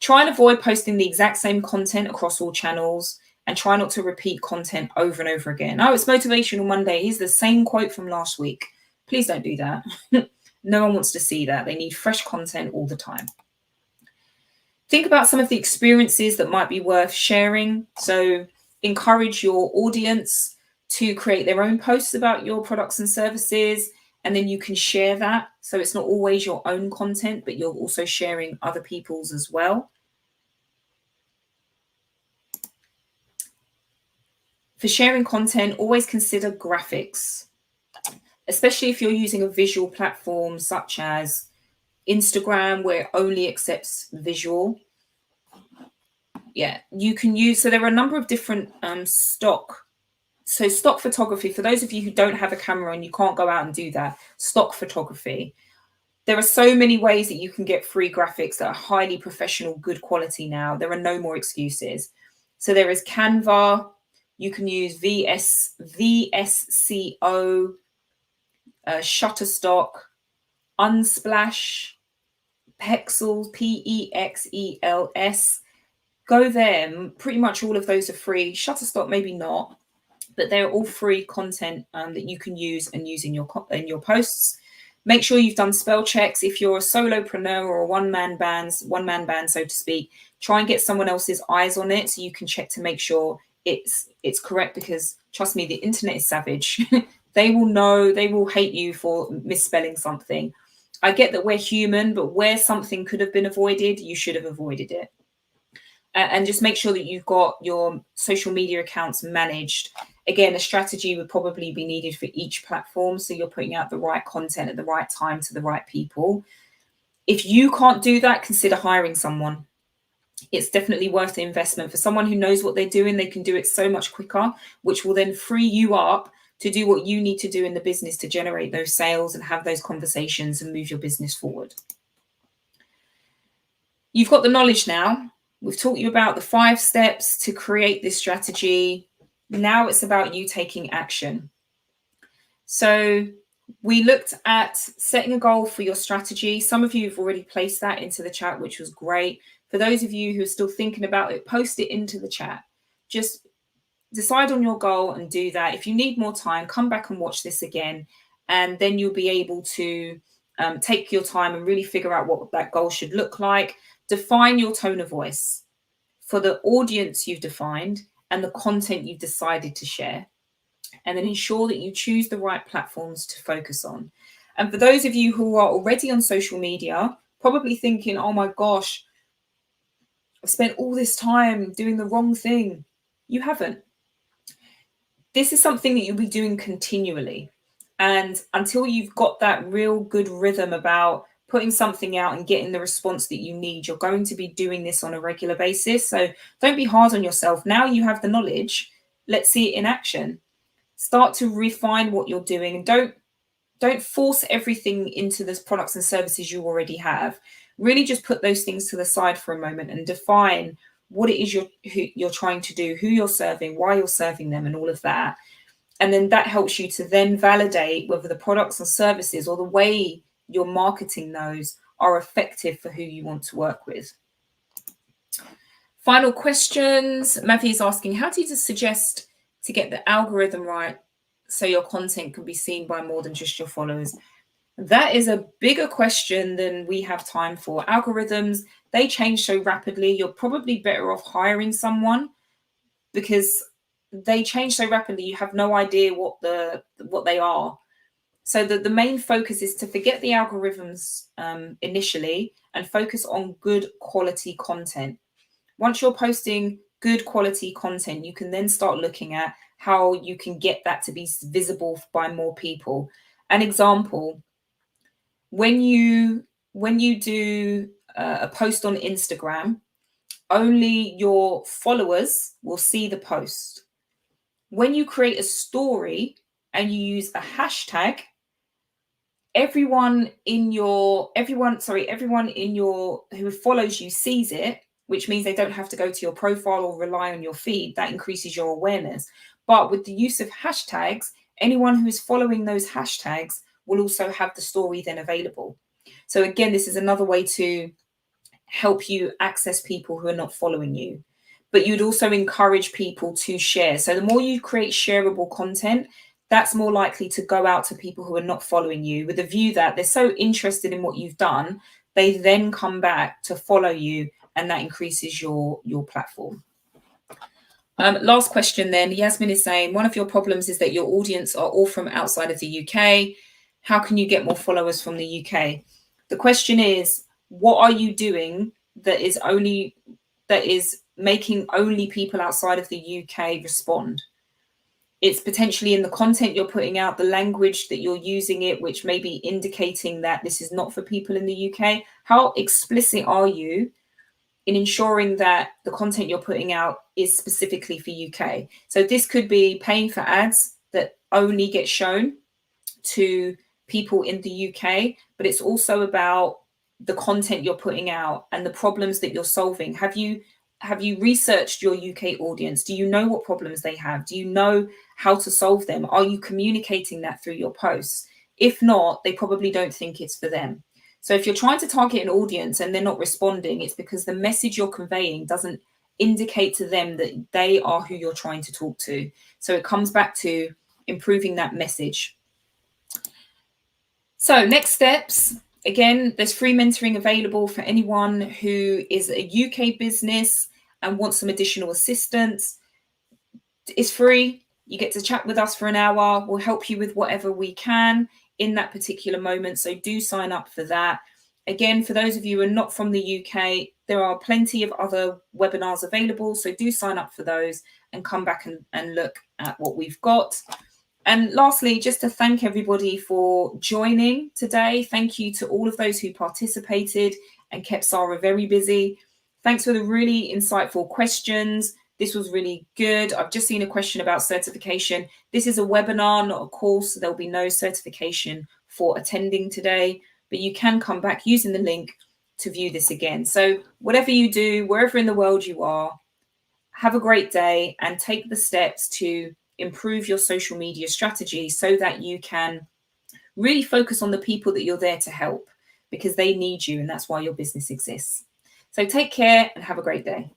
S1: Try and avoid posting the exact same content across all channels, and try not to repeat content over and over again. Oh, it's Motivational Monday. Here's the same quote from last week. Please don't do that. No one wants to see that. They need fresh content all the time. Think about some of the experiences that might be worth sharing. So encourage your audience to create their own posts about your products and services, and then you can share that. So it's not always your own content, but you're also sharing other people's as well. For sharing content, always consider graphics, especially if you're using a visual platform such as Instagram, where it only accepts visual. Yeah, you can use, so there are a number of different stock photography. For those of you who don't have a camera and you can't go out and do that, stock photography. There are so many ways that you can get free graphics that are highly professional, good quality now. There are no more excuses. So there is Canva. You can use VSCO, Shutterstock, Unsplash, Pexels, Pexels. Go there. Pretty much all of those are free. Shutterstock, maybe not, but they're all free content that you can use and use in your posts. Make sure you've done spell checks. If you're a solopreneur or a one-man band, so to speak, try and get someone else's eyes on it so you can check to make sure it's correct, because trust me, the internet is savage. They will know, they will hate you for misspelling something. I get that we're human, but where something could have been avoided, you should have avoided it. And just make sure that you've got your social media accounts managed. Again, a strategy would probably be needed for each platform, so you're putting out the right content at the right time to the right people. If you can't do that, consider hiring someone. It's definitely worth the investment. For someone who knows what they're doing, they can do it so much quicker, which will then free you up to do what you need to do in the business to generate those sales and have those conversations and move your business forward. You've got the knowledge now. We've taught you about the 5 steps to create this strategy. Now it's about you taking action. So we looked at setting a goal for your strategy. Some of you have already placed that into the chat, which was great. For those of you who are still thinking about it, post it into the chat. Just decide on your goal and do that. If you need more time, come back and watch this again, and then you'll be able to take your time and really figure out what that goal should look like. Define your tone of voice for the audience you've defined and the content you've decided to share. And then ensure that you choose the right platforms to focus on. And for those of you who are already on social media, probably thinking, oh my gosh, I've spent all this time doing the wrong thing. You haven't. This is something that you'll be doing continually. And until you've got that real good rhythm about putting something out and getting the response that you need, you're going to be doing this on a regular basis. So don't be hard on yourself. Now you have the knowledge. Let's see it in action. Start to refine what you're doing, and don't force everything into the products and services you already have. Really just put those things to the side for a moment and define what it is you're trying to do, who you're serving, why you're serving them, and all of that. And then that helps you to then validate whether the products and services or the way you're marketing those are effective for who you want to work with. Final questions. Matthew is asking, how do you suggest to get the algorithm right so your content can be seen by more than just your followers? That is a bigger question than we have time for. Algorithms, they change so rapidly. You're probably better off hiring someone because they change so rapidly. You have no idea what they are. So the main focus is to forget the algorithms initially and focus on good quality content. Once you're posting good quality content, you can then start looking at how you can get that to be visible by more people. An example, when you do a post on Instagram, only your followers will see the post. When you create a story and you use a hashtag, everyone who follows you sees it, which means they don't have to go to your profile or rely on your feed. That increases your awareness. But with the use of hashtags, anyone who is following those hashtags will also have the story then available. So again, this is another way to help you access people who are not following you. But you'd also encourage people to share. So the more you create shareable content, that's more likely to go out to people who are not following you, with the view that they're so interested in what you've done, they then come back to follow you, and that increases your platform. Last question then. Yasmin is saying, one of your problems is that your audience are all from outside of the UK. How can you get more followers from the UK? The question is, what are you doing that is making only people outside of the UK respond? It's potentially in the content you're putting out, the language that you're using it, which may be indicating that this is not for people in the UK. How explicit are you in ensuring that the content you're putting out is specifically for UK? So this could be paying for ads that only get shown to people in the UK, but it's also about the content you're putting out and the problems that you're solving. Have you researched your UK audience? Do you know what problems they have? Do you know how to solve them? Are you communicating that through your posts? If not, they probably don't think it's for them. So if you're trying to target an audience and they're not responding, it's because the message you're conveying doesn't indicate to them that they are who you're trying to talk to. So it comes back to improving that message. So next steps, again, there's free mentoring available for anyone who is a UK business and wants some additional assistance. It's free. You get to chat with us for an hour. We'll help you with whatever we can in that particular moment. So do sign up for that. Again, for those of you who are not from the UK, there are plenty of other webinars available. So do sign up for those and come back and look at what we've got. And lastly, just to thank everybody for joining today. Thank you to all of those who participated and kept Sarah very busy. Thanks for the really insightful questions. This was really good. I've just seen a question about certification. This is a webinar, not a course, so there'll be no certification for attending today, but you can come back using the link to view this again. So whatever you do, wherever in the world you are, have a great day and take the steps to improve your social media strategy so that you can really focus on the people that you're there to help, because they need you and that's why your business exists. So take care and have a great day.